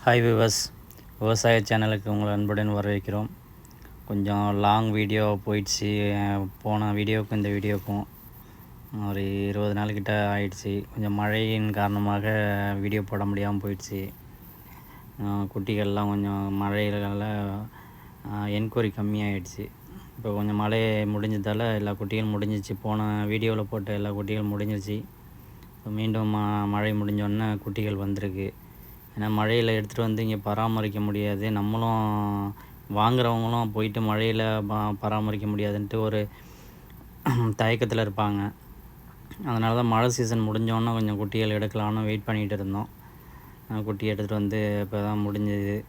Hi விவஸ், விவசாய சேனலுக்கு உங்களை அன்புடன் வரவேற்கிறோம். கொஞ்சம் லாங் வீடியோ போயிடுச்சு. போன வீடியோவுக்கும் இந்த வீடியோவுக்கும் ஒரு 20 நாள்கிட்ட ஆயிடுச்சு. கொஞ்சம் மழையின் காரணமாக வீடியோ போட முடியாமல் போயிடுச்சு. குட்டிகள்லாம் கொஞ்சம் மழையினால என்கொயரி கம்மியாகிடுச்சு. இப்போ கொஞ்சம் மழை முடிஞ்சதால் எல்லா குட்டிகளும் முடிஞ்சிச்சு. போன வீடியோவில் போட்ட எல்லா குட்டிகளும் முடிஞ்சிருச்சு. இப்போ மீண்டும் மழை முடிஞ்சோடனே குட்டிகள் வந்திருக்கு. ஏன்னா மழையில் எடுத்துகிட்டு வந்து இங்கே பராமரிக்க முடியாது, நம்மளும் வாங்குறவங்களும் போயிட்டு மழையில் பராமரிக்க முடியாதுன்ட்டு ஒரு தயக்கத்தில் இருப்பாங்க. அதனால தான் மழை சீசன் முடிஞ்சோன்னே கொஞ்சம் குட்டிகள் எடுக்கலான்னு வெயிட் பண்ணிகிட்டு இருந்தோம். குட்டி எடுத்துகிட்டு வந்து இப்போ தான் முடிஞ்சது.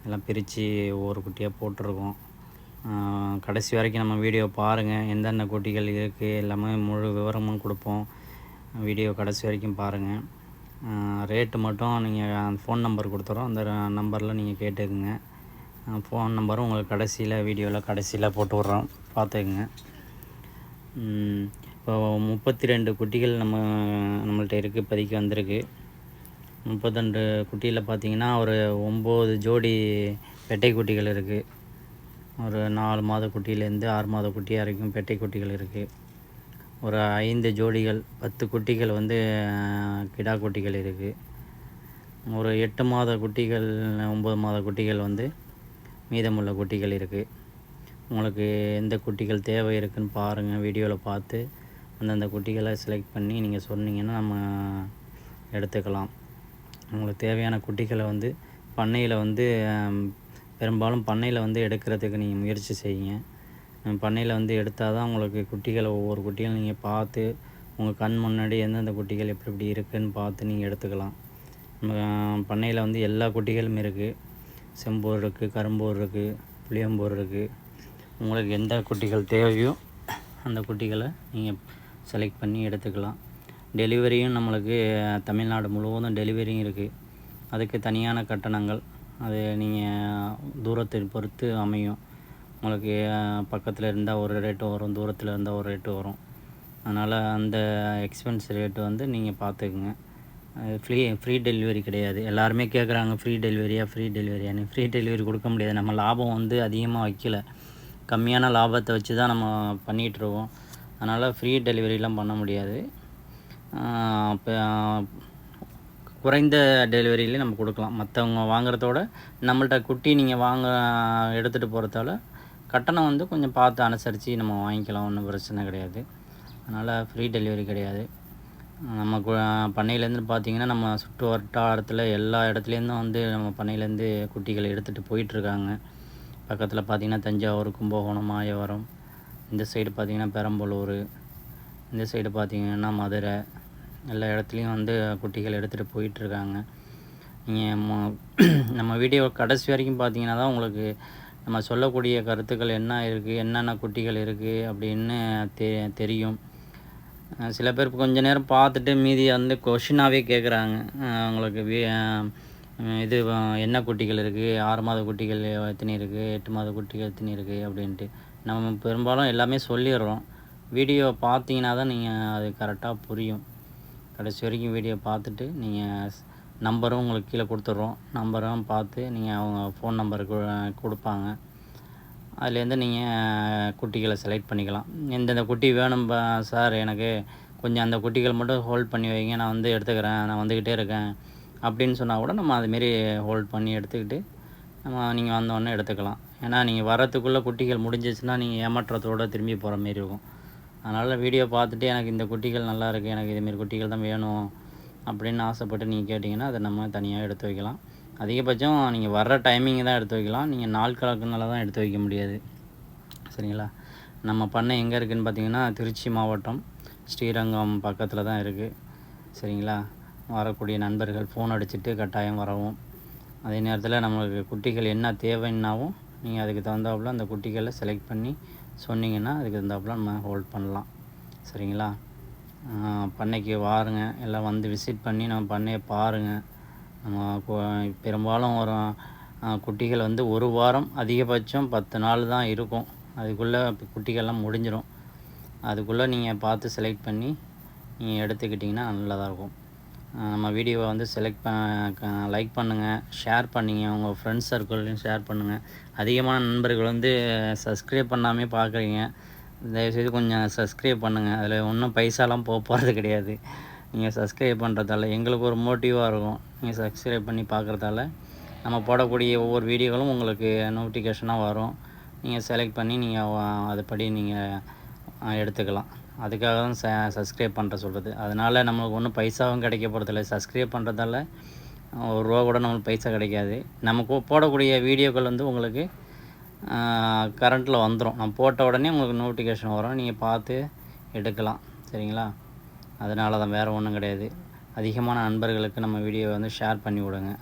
எல்லாம் பிரித்து ஒவ்வொரு குட்டியாக போட்டிருக்கோம். கடைசி வரைக்கும் நம்ம வீடியோ பாருங்கள். எந்தெந்த குட்டிகள் இருக்குது எல்லாமே முழு விவரமும் கொடுப்போம். வீடியோ கடைசி வரைக்கும் பாருங்கள். ரேட்டு மட்டும் நீங்கள் அந்த ஃபோன் நம்பர் கொடுத்துறோம், அந்த நம்பரில் நீங்கள் கேட்டுக்குங்க. ஃபோன் நம்பரும் உங்களுக்கு வீடியோவில் கடைசியில் போட்டு விட்றோம், பார்த்துக்குங்க. இப்போ 32 குட்டிகள் நம்மள்ட்ட இருக்குது, இப்போதைக்கு வந்திருக்கு. 32 குட்டியில் பார்த்திங்கன்னா ஒரு 9 ஜோடி பெட்டை குட்டிகள் இருக்குது. ஒரு 4 மாத குட்டியிலேருந்து 6 மாத குட்டி வரைக்கும் பெட்டை குட்டிகள் இருக்குது. ஒரு 5 ஜோடிகள் 10 குட்டிகள் கிடா குட்டிகள் இருக்குது. ஒரு 8 மாத குட்டிகள் 9 மாத குட்டிகள் மீதமுள்ள குட்டிகள் இருக்குது. உங்களுக்கு எந்த குட்டிகள் தேவை இருக்குதுன்னு பாருங்கள். வீடியோவில் பார்த்து அந்தந்த குட்டிகளை செலக்ட் பண்ணி நீங்கள் சொன்னீங்கன்னா நம்ம எடுத்துக்கலாம். உங்களுக்கு தேவையான குட்டிகளை பண்ணையில் பெரும்பாலும் பண்ணையில் எடுக்கிறதுக்கு நீங்கள் முயற்சி செய்யுங்க. பண்ணையில் எடுத்தால் தான் உங்களுக்கு குட்டிகளை ஒவ்வொரு குட்டிகளும் நீங்கள் பார்த்து உங்கள் கண் முன்னாடி எந்தெந்த குட்டிகள் எப்படி இருக்குதுன்னு பார்த்து நீங்கள் எடுத்துக்கலாம். பண்ணையில் எல்லா குட்டிகளும் இருக்குது. செம்போர் இருக்குது, கரும்போர் இருக்குது, புளியம்போர் இருக்குது. உங்களுக்கு எந்த குட்டிகள் தேவையோ அந்த குட்டிகளை நீங்கள் செலக்ட் பண்ணி எடுத்துக்கலாம். டெலிவரியும் நம்மளுக்கு தமிழ்நாடு முழுவதும் டெலிவரியும் இருக்குது. அதுக்கு தனியான கட்டணங்கள், அது நீங்கள் தூரத்தை பொறுத்து அமையும். உங்களுக்கு பக்கத்தில் இருந்தால் ஒரு ரேட்டு வரும், தூரத்தில் இருந்தால் ஒரு ரேட்டு வரும். அதனால் அந்த எக்ஸ்பென்ஸ் ரேட்டு நீங்கள் பார்த்துக்குங்க. ஃப்ரீ டெலிவரி கிடையாது. எல்லாருமே கேட்குறாங்க ஃப்ரீ டெலிவரியான்னு. ஃப்ரீ டெலிவரி கொடுக்க முடியாது. நம்ம லாபம் அதிகமாக வைக்கல, கம்மியான லாபத்தை வச்சு தான் நம்ம பண்ணிகிட்ருக்கோம். அதனால் ஃப்ரீ டெலிவரிலாம் பண்ண முடியாது. இப்போ குறைந்த டெலிவரியிலே நம்ம கொடுக்கலாம். மற்றவங்க வாங்குறதோட நம்மள்ட்ட குட்டி நீங்கள் எடுத்துகிட்டு போகிறதால கட்டணம் கொஞ்சம் பார்த்து அனுசரித்து நம்ம வாங்கிக்கலாம், ஒன்றும் பிரச்சனை கிடையாது. அதனால் ஃப்ரீ டெலிவரி கிடையாது. நம்ம பண்ணையிலேருந்து பார்த்திங்கன்னா நம்ம சுற்று வட்டாரத்தில் எல்லா இடத்துலேருந்தும் நம்ம பண்ணையிலேருந்து குட்டிகளை எடுத்துகிட்டு போயிட்டுருக்காங்க. பக்கத்தில் பார்த்திங்கன்னா தஞ்சாவூர், கும்பகோணம், மாயவரம், இந்த சைடு பார்த்திங்கன்னா பெரம்பலூர், இந்த சைடு பார்த்திங்கன்னா மதுரை, எல்லா இடத்துலையும் குட்டிகள் எடுத்துகிட்டு போயிட்டுருக்காங்க. நீங்கள் நம்ம வீடியோ கடைசி வரைக்கும் பார்த்திங்கன்னா தான் உங்களுக்கு நம்ம சொல்லக்கூடிய கருத்துக்கள் என்ன இருக்குது, என்னென்ன குட்டிகள் இருக்குது அப்படின்னு தெரியும். சில பேர் கொஞ்சம் நேரம் பார்த்துட்டு மீதி கொஷினாகவே கேட்குறாங்க. உங்களுக்கு இது என்ன குட்டிகள் இருக்குது, 6 மாத குட்டிகள் எத்தனை இருக்குது, 8 மாத குட்டிகள் எத்தனை இருக்குது அப்படின்ட்டு நம்ம பெரும்பாலும் எல்லாமே சொல்லிடுறோம். வீடியோ பார்த்தீங்கன்னா தான் நீங்கள் அது கரெக்டாக புரியும். கடைசி வரைக்கும் வீடியோ பார்த்துட்டு நீங்கள் நம்பரும் உங்களுக்கு கீழே கொடுத்துட்றோம். நம்பரும் பார்த்து நீங்கள் அவங்க ஃபோன் நம்பருக்கு கொடுப்பாங்க. அதுலேருந்து நீங்கள் குட்டிகளை செலக்ட் பண்ணிக்கலாம். எந்தெந்த குட்டி வேணும் சார், எனக்கு கொஞ்சம் அந்த குட்டிகள் மட்டும் ஹோல்ட் பண்ணி வைங்க, நான் எடுத்துக்கிறேன், நான் வந்துக்கிட்டே இருக்கேன் அப்படின்னு சொன்னால் கூட நம்ம அதுமாரி ஹோல்ட் பண்ணி எடுத்துக்கிட்டு நீங்கள் வந்தோடனே எடுத்துக்கலாம். ஏன்னா நீங்கள் வரத்துக்குள்ளே குட்டிகள் முடிஞ்சிச்சுன்னா நீங்கள் ஏமாற்றத்தோடு திரும்பி போகிற மாரி இருக்கும். அதனால் வீடியோ பார்த்துட்டு எனக்கு இந்த குட்டிகள் நல்லா இருக்குது, எனக்கு இதுமாரி குட்டிகள் தான் வேணும் அப்படின்னு ஆசைப்பட்டு நீங்கள் கேட்டிங்கன்னா அதை நம்ம தனியாக எடுத்து வைக்கலாம். அதிகபட்சம் நீங்கள் வர்ற டைமிங் தான் எடுத்து வைக்கலாம். நீங்கள் நாள் கணக்குனால தான் எடுத்து வைக்க முடியாது, சரிங்களா? நம்ம பண்ணை எங்கே இருக்குதுன்னு பார்த்தீங்கன்னா திருச்சி மாவட்டம் ஸ்ரீரங்கம் பக்கத்தில் தான் இருக்குது, சரிங்களா? வரக்கூடிய நண்பர்கள் ஃபோன் அடிச்சுட்டு கட்டாயம் வரவும். அதே நேரத்தில் நம்மளுக்கு குட்டிகள் என்ன தேவைன்னாவும் நீங்கள் அதுக்கு தகுந்தாப்புல அந்த குட்டிகளை செலக்ட் பண்ணி சொன்னீங்கன்னா அதுக்கு தகுந்தாப்புல நம்ம ஹோல்ட் பண்ணலாம், சரிங்களா? பண்ணைக்கு வாருங்க, எல்லாம் விசிட் பண்ணி நம்ம பண்ணையை பாருங்கள். நம்ம பெரும்பாலும் ஒரு குட்டிகள் ஒரு வாரம், அதிகபட்சம் 10 நாள் தான் இருக்கும். அதுக்குள்ளே குட்டிகள்லாம் முடிஞ்சிடும். அதுக்குள்ளே நீங்கள் பார்த்து செலக்ட் பண்ணி நீங்கள் எடுத்துக்கிட்டிங்கன்னா நல்லதாக இருக்கும். நம்ம வீடியோவை வந்து லைக் பண்ணுங்கள், ஷேர் பண்ணிங்க, உங்கள் ஃப்ரெண்ட்ஸ் சர்க்கிள்லையும் ஷேர் பண்ணுங்கள். அதிகமான நண்பர்கள் வந்து சப்ஸ்கிரைப் பண்ணாமே பார்க்குறீங்க. தயவுசெய்து கொஞ்சம் சப்ஸ்கிரைப் பண்ணுங்கள். அதில் ஒன்றும் பைசாலாம் போகிறது கிடையாது. நீங்கள் சப்ஸ்கிரைப் பண்ணுறதால எங்களுக்கு ஒரு மோட்டிவாக இருக்கும். நீங்கள் சப்ஸ்கிரைப் பண்ணி பார்க்குறதால நம்ம போடக்கூடிய ஒவ்வொரு வீடியோகளும் உங்களுக்கு நோட்டிஃபிகேஷனாக வரும். நீங்கள் செலக்ட் பண்ணி நீங்கள் அதுபடி நீங்கள் எடுத்துக்கலாம். அதுக்காக தான் சப்ஸ்கிரைப் பண்ணுற சொல்கிறது. அதனால் நம்மளுக்கு ஒன்றும் பைசாவும் கிடைக்க போகிறதில்ல. சப்ஸ்கிரைப் பண்ணுறதால ரூபா கூட நம்மளுக்கு பைசா கிடைக்காது. நமக்கு போடக்கூடிய வீடியோக்கள் வந்து உங்களுக்கு கரண்ட்டில் வந்துடும். நம்ம போட்ட உடனே உங்களுக்கு நோட்டிஃபிகேஷன் வரும். நீங்கள் பார்த்து எடுக்கலாம். சரிங்களா? அதனால தான், வேறு ஒன்றும் கிடையாது. அதிகமான நண்பர்களுக்கு நம்ம வீடியோவை வந்து ஷேர் பண்ணி விடுங்க.